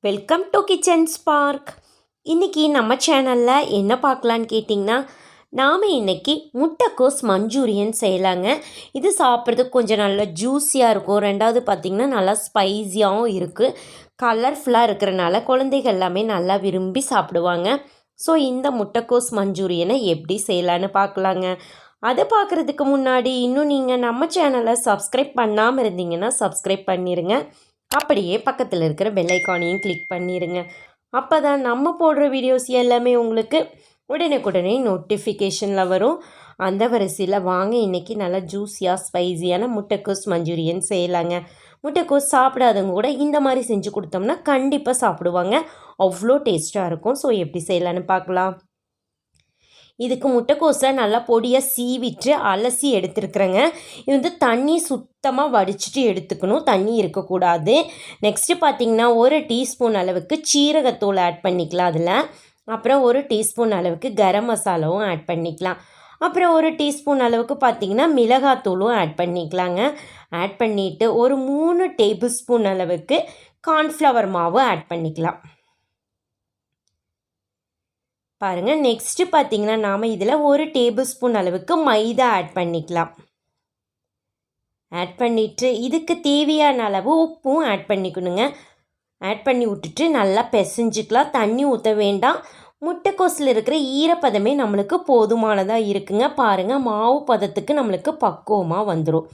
Welcome to kitchen spark. இன்றைக்கி நம்ம சேனலில் என்ன பார்க்கலான்னு கேட்டிங்கன்னா, நாம் இன்றைக்கி முட்டைக்கோஸ் மஞ்சூரியன் செய்யலாங்க. இது சாப்பிட்றதுக்கு கொஞ்சம் நல்லா ஜூஸியாக இருக்கும். ரெண்டாவது பார்த்திங்கன்னா நல்லா ஸ்பைஸியாகவும் இருக்குது. கலர்ஃபுல்லாக இருக்கிறனால குழந்தைகள் எல்லாமே நல்லா விரும்பி சாப்பிடுவாங்க. ஸோ இந்த முட்டைக்கோஸ் மஞ்சூரியனை எப்படி செய்யலான்னு பார்க்கலாங்க. அதை பார்க்குறதுக்கு முன்னாடி இன்னும் நீங்கள் நம்ம சேனலை சப்ஸ்கிரைப் பண்ணாமல் இருந்தீங்கன்னா சப்ஸ்கிரைப் பண்ணிடுங்க. அப்படியே பக்கத்தில் இருக்கிற பெல் ஐக்கானையும் கிளிக் பண்ணிடுங்க. அப்போ தான் நம்ம போடுற வீடியோஸ் எல்லாமே உங்களுக்கு உடனுக்குடனே நோட்டிஃபிகேஷனில் வரும். அந்த வரிசையில் வாங்க இன்றைக்கி நல்லா ஜூஸியாக ஸ்பைஸியான முட்டைக்கோஸ் மஞ்சூரியன் செய்யலாங்க. முட்டைக்கோஸ் சாப்பிடாதவங்க கூட இந்த மாதிரி செஞ்சு கொடுத்தோம்னா கண்டிப்பாக சாப்பிடுவாங்க. அவ்வளோ டேஸ்ட்டாக இருக்கும். ஸோ எப்படி செய்யலான்னு பார்க்கலாம். இதுக்கு முட்டைக்கோஸை நல்லா பொடியாக சீவிட்டு அலசி எடுத்துருக்குறேங்க. இது வந்து தண்ணி சுத்தமாக வடிச்சிட்டு எடுத்துக்கணும், தண்ணி இருக்கக்கூடாது. நெக்ஸ்ட்டு பார்த்திங்கன்னா 1 டீஸ்பூன் அளவுக்கு சீரகத்தூள் ஆட் பண்ணிக்கலாம் அதில். அப்புறம் 1 டீஸ்பூன் அளவுக்கு கரம் மசாலாவும் ஆட் பண்ணிக்கலாம். அப்புறம் 1 டீஸ்பூன் அளவுக்கு பார்த்திங்கன்னா மிளகாத்தூளும் ஆட் பண்ணிக்கலாங்க. ஆட் பண்ணிவிட்டு ஒரு 3 டேபிள் ஸ்பூன் அளவுக்கு கார்ன்ஃப்ளவர் மாவு ஆட் பண்ணிக்கலாம். பாருங்கள், நெக்ஸ்ட்டு பார்த்திங்கன்னா நாம் இதில் 1 டேபிள் ஸ்பூன் அளவுக்கு மைதா ஆட் பண்ணிக்கலாம். ஆட் பண்ணிவிட்டு இதுக்கு தேவையான அளவு உப்பும் ஆட் பண்ணிக்கணுங்க. ஆட் பண்ணி விட்டுட்டு நல்லா பிசைஞ்சிக்கலாம். தண்ணி ஊற்ற வேண்டாம். முட்டைக்கோஸில் இருக்கிற ஈரப்பதமே நம்மளுக்கு போதுமானதாக இருக்குங்க. பாருங்கள், மாவு பதத்துக்கு நம்மளுக்கு பக்குவமாக வந்துடும்.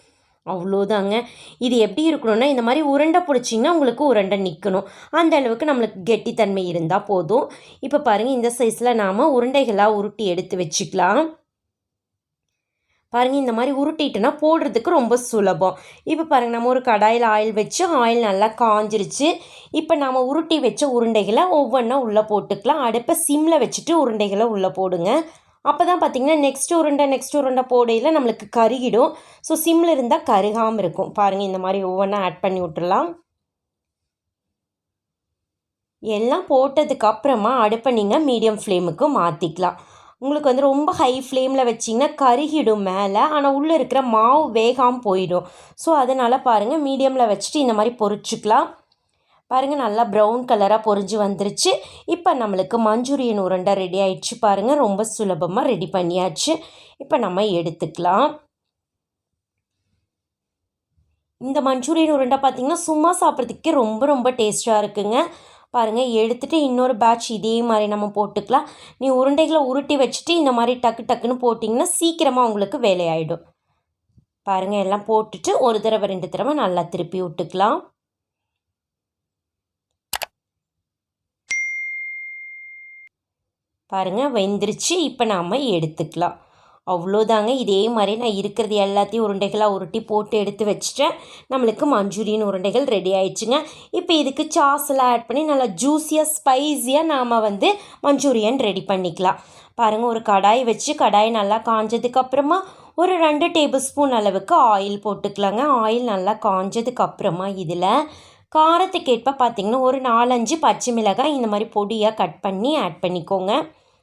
அவ்வளோதாங்க. இது எப்படி இருக்கணும்னா, இந்த மாதிரி உருண்டை பிடிச்சிங்கன்னா உங்களுக்கு உருண்டை நிற்கணும். அந்த அளவுக்கு நம்மளுக்கு கெட்டித்தன்மை இருந்தால் போதும். இப்போ பாருங்கள், இந்த சைஸில் நாம் உருண்டைகளாக உருட்டி எடுத்து வச்சுக்கலாம். பாருங்கள், இந்த மாதிரி உருட்டிட்டுனா போடுறதுக்கு ரொம்ப சுலபம். இப்போ பாருங்கள், நம்ம ஒரு கடாயில் ஆயில் வச்சு ஆயில் நல்லா காஞ்சிருச்சு. இப்போ நாம் உருட்டி வச்ச உருண்டைகளை ஒவ்வொன்றா உள்ளே போட்டுக்கலாம். அடுப்பை சிம்மில் வச்சுட்டு உருண்டைகளை உள்ளே போடுங்க. அப்போ தான் பார்த்திங்கன்னா நெக்ஸ்ட் உருண்டை போடையில் நம்மளுக்கு கருகிடும். ஸோ சிம்மில் இருந்தால் கருகாமல் இருக்கும். பாருங்கள், இந்த மாதிரி ஒவ்வொன்றா ஆட் பண்ணி விட்டுடலாம். எல்லாம் போட்டதுக்கப்புறமா அடுப்பை நீங்கள் மீடியம் ஃப்ளேமுக்கு மாற்றிக்கலாம். உங்களுக்கு வந்து ரொம்ப ஹை ஃப்ளேமில் வச்சிங்கன்னா கருகிடும் மேலே, ஆனால் உள்ளே இருக்கிற மாவு வேகாமல் போயிடும். ஸோ அதனால் பாருங்கள், மீடியமில் வச்சுட்டு இந்த மாதிரி பொரிச்சிக்கலாம். பாருங்கள், நல்லா ப்ரௌன் கலராக பொரிஞ்சு வந்துருச்சு. இப்போ நம்மளுக்கு மஞ்சூரியன் உருண்டை ரெடி ஆயிடுச்சு. பாருங்கள், ரொம்ப சுலபமாக ரெடி பண்ணியாச்சு. இப்போ நம்ம எடுத்துக்கலாம். இந்த மஞ்சூரியன் உருண்டை பார்த்திங்கன்னா சும்மா சாப்பிட்றதுக்கே ரொம்ப ரொம்ப டேஸ்ட்டாக இருக்குங்க. பாருங்கள், எடுத்துகிட்டு இன்னொரு பேட்ச் இதே மாதிரி நம்ம போட்டுக்கலாம். நீ உருண்டைகளை உருட்டி வச்சுட்டு இந்த மாதிரி டக்கு டக்குன்னு போட்டிங்கன்னா சீக்கிரமாக உங்களுக்கு வேலையாயிடும். பாருங்கள், எல்லாம் போட்டுட்டு ஒரு தடவை 2 தடவை நல்லா திருப்பி விட்டுக்கலாம். பாருங்கள், வெந்துருச்சு. இப்போ நாம் எடுத்துக்கலாம். அவ்வளோதாங்க. இதே மாதிரி நான் இருக்கிறது எல்லாத்தையும் உருண்டைகளாக உருட்டி போட்டு எடுத்து வச்சுட்டேன். நம்மளுக்கு மஞ்சூரியன் உருண்டைகள் ரெடி ஆயிடுச்சுங்க. இப்போ இதுக்கு சாஸ்லாம் ஆட் பண்ணி நல்லா ஜூஸியாக ஸ்பைஸியாக நாம் வந்து மஞ்சூரியன் ரெடி பண்ணிக்கலாம். பாருங்கள், ஒரு கடாய் வச்சு கடாய் நல்லா காஞ்சதுக்கப்புறமா ஒரு 2 டேபிள் ஸ்பூன் அளவுக்கு ஆயில் போட்டுக்கலாங்க. ஆயில் நல்லா காஞ்சதுக்கப்புறமா இதில் காரத்துக்கேற்ப பார்த்திங்கன்னா ஒரு 4-5 பச்சை மிளகாய் இந்த மாதிரி பொடியாக கட் பண்ணி ஆட் பண்ணிக்கோங்க.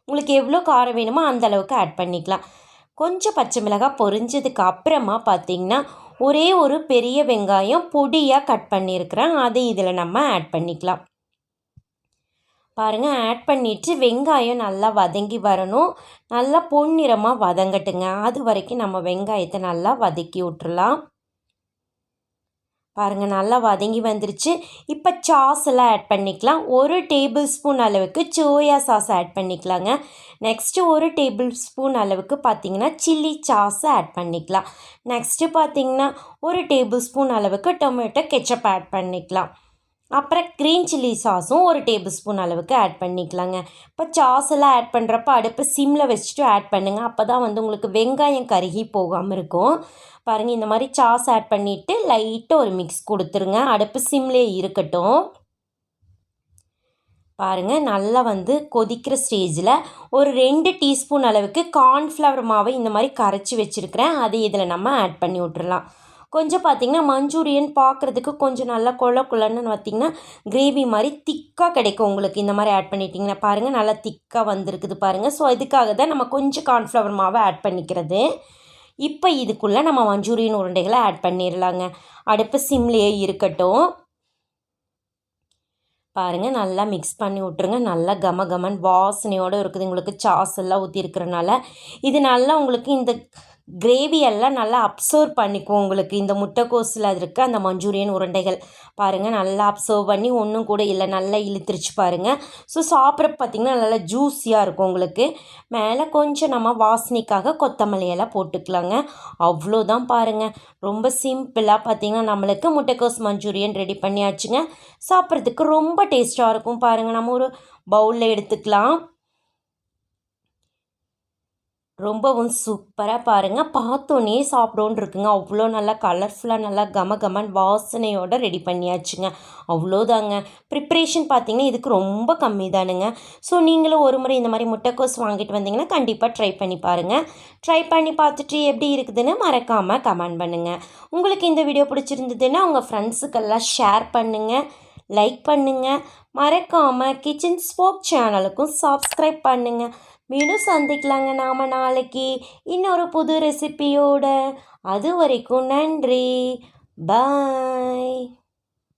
உங்களுக்கு எவ்வளோ காரம் வேணுமோ அந்த அளவுக்கு ஆட் பண்ணிக்கலாம். கொஞ்சம் பச்சை மிளகாய் பொரிஞ்சதுக்கு அப்புறமா பார்த்திங்கன்னா ஒரே ஒரு பெரிய வெங்காயம் பொடியாக கட் பண்ணியிருக்கிறேன். அதை இதில் நம்ம ஆட் பண்ணிக்கலாம். பாருங்கள், ஆட் பண்ணிவிட்டு வெங்காயம் நல்லா வதங்கி வரணும். நல்லா பொன்னிறமாக வதங்கட்டுங்க. அது வரைக்கும் நம்ம வெங்காயத்தை நல்லா வதக்கி விட்டுறலாம். பாருங்கள், நல்லா வதங்கி வந்துருச்சு. இப்போ சாஸ் எல்லாம் ஆட் பண்ணிக்கலாம். 1 டேபிள் ஸ்பூன் அளவுக்கு சோயா சாஸ் ஆட் பண்ணிக்கலாங்க. நெக்ஸ்ட்டு 1 டேபிள் ஸ்பூன் அளவுக்கு பார்த்திங்கன்னா சில்லி சாஸை ஆட் பண்ணிக்கலாம். நெக்ஸ்ட்டு பார்த்திங்கன்னா 1 டேபிள் ஸ்பூன் அளவுக்கு டொமேட்டோ கெச்சப் ஆட் பண்ணிக்கலாம். அப்புறம் க்ரீன் சில்லி சாஸும் 1 டேபிள் ஸ்பூன் அளவுக்கு ஆட் பண்ணிக்கலாங்க. இப்போ சாஸ் எல்லாம் ஆட் பண்ணுறப்ப அடுப்பு சிம்மில் வச்சுட்டு ஆட் பண்ணுங்கள். அப்போ தான் வந்து உங்களுக்கு வெங்காயம் கருகி போகாமல் இருக்கும். பாருங்கள், இந்த மாதிரி சாஸ் ஆட் பண்ணிவிட்டு லைட்டாக ஒரு மிக்ஸ் கொடுத்துருங்க. அடுப்பு சிம்லேயே இருக்கட்டும். பாருங்கள், நல்லா வந்து கொதிக்கிற ஸ்டேஜில் ஒரு 2 டீஸ்பூன் அளவுக்கு கார்ன்ஃப்ளவர் மாவை இந்த மாதிரி கரைச்சி வச்சுருக்கிறேன். அதை இதில் நம்ம ஆட் பண்ணி விட்டுறலாம். கொஞ்சம் பார்த்திங்கன்னா மஞ்சூரியன் பார்க்குறதுக்கு கொஞ்சம் நல்லா கொள்ளன்னு பார்த்திங்கன்னா கிரேவி மாதிரி திக்காக கிடைக்கும் உங்களுக்கு இந்த மாதிரி ஆட் பண்ணிட்டிங்கன்னா. பாருங்கள், நல்லா திக்காக வந்திருக்குது பாருங்கள். ஸோ இதுக்காக தான் நம்ம கொஞ்சம் கார்ன்ஃப்ளவர் மாவை ஆட் பண்ணிக்கிறது. இப்போ இதுக்குள்ளே நம்ம மஞ்சூரியன் உருண்டைகளை ஆட் பண்ணிடலாங்க. அடுப்பு சிம்லேயே இருக்கட்டும். பாருங்கள் நல்லா மிக்ஸ் பண்ணி விட்ருங்க. நல்லா கம கமன் வாசனையோடு இருக்குது. உங்களுக்கு சாஸ் எல்லாம் ஊற்றி இருக்கிறனால இது நல்லா உங்களுக்கு இந்த கிரேவி எல்லாம் நல்லா அப்சர்வ் பண்ணிக்கும். உங்களுக்கு இந்த முட்டைக்கோஸில் இருக்க அந்த மஞ்சூரியன் உருண்டைகள் பாருங்கள் நல்லா அப்சர்வ் பண்ணி ஒன்றும் கூட இல்லை, நல்லா இழுத்துருச்சு பாருங்கள். ஸோ சாப்பிட்றப்ப பார்த்திங்கன்னா நல்லா ஜூஸியாக இருக்கும். உங்களுக்கு மேலே கொஞ்சம் நம்ம வாசனைக்காக கொத்தமல்லி எல்லாம் போட்டுக்கலாங்க. அவ்வளோதான் பாருங்கள். ரொம்ப சிம்பிளாக பார்த்திங்கன்னா நம்மளுக்கு முட்டைக்கோஸ் மஞ்சூரியன் ரெடி பண்ணியாச்சுங்க. சாப்பிட்றதுக்கு ரொம்ப டேஸ்ட்டாக இருக்கும். பாருங்கள் நம்ம ஒரு பவுலில் எடுத்துக்கலாம். ரொம்பவும் சூப்பராக பாருங்கள், பார்த்தோன்னே சாப்பிடோன்னு இருக்குங்க. அவ்வளோ நல்லா கலர்ஃபுல்லாக நல்லா கம கமன் வாசனையோடு ரெடி பண்ணியாச்சுங்க. அவ்வளோதாங்க. ப்ரிப்ரேஷன் பார்த்திங்கன்னா இதுக்கு ரொம்ப கம்மி தானுங்க. ஸோ நீங்களும் ஒரு முறை இந்த மாதிரி முட்டைக்கோஸ் வாங்கிட்டு வந்தீங்கன்னா கண்டிப்பாக ட்ரை பண்ணி பாருங்கள். ட்ரை பண்ணி பார்த்துட்டு எப்படி இருக்குதுன்னு மறக்காமல் கமெண்ட் பண்ணுங்கள். உங்களுக்கு இந்த வீடியோ பிடிச்சிருந்ததுன்னா உங்கள் ஃப்ரெண்ட்ஸுக்கெல்லாம் ஷேர் பண்ணுங்கள், லைக் பண்ணுங்கள். மறக்காமல் கிச்சன் ஸ்போக் சேனலுக்கும் சப்ஸ்கிரைப் பண்ணுங்கள். மீண்டும் சந்திக்கலாங்க நாம் நாளைக்கு இன்னொரு புது ரெசிபியோட. அது வரைக்கும் நன்றி. பாய்.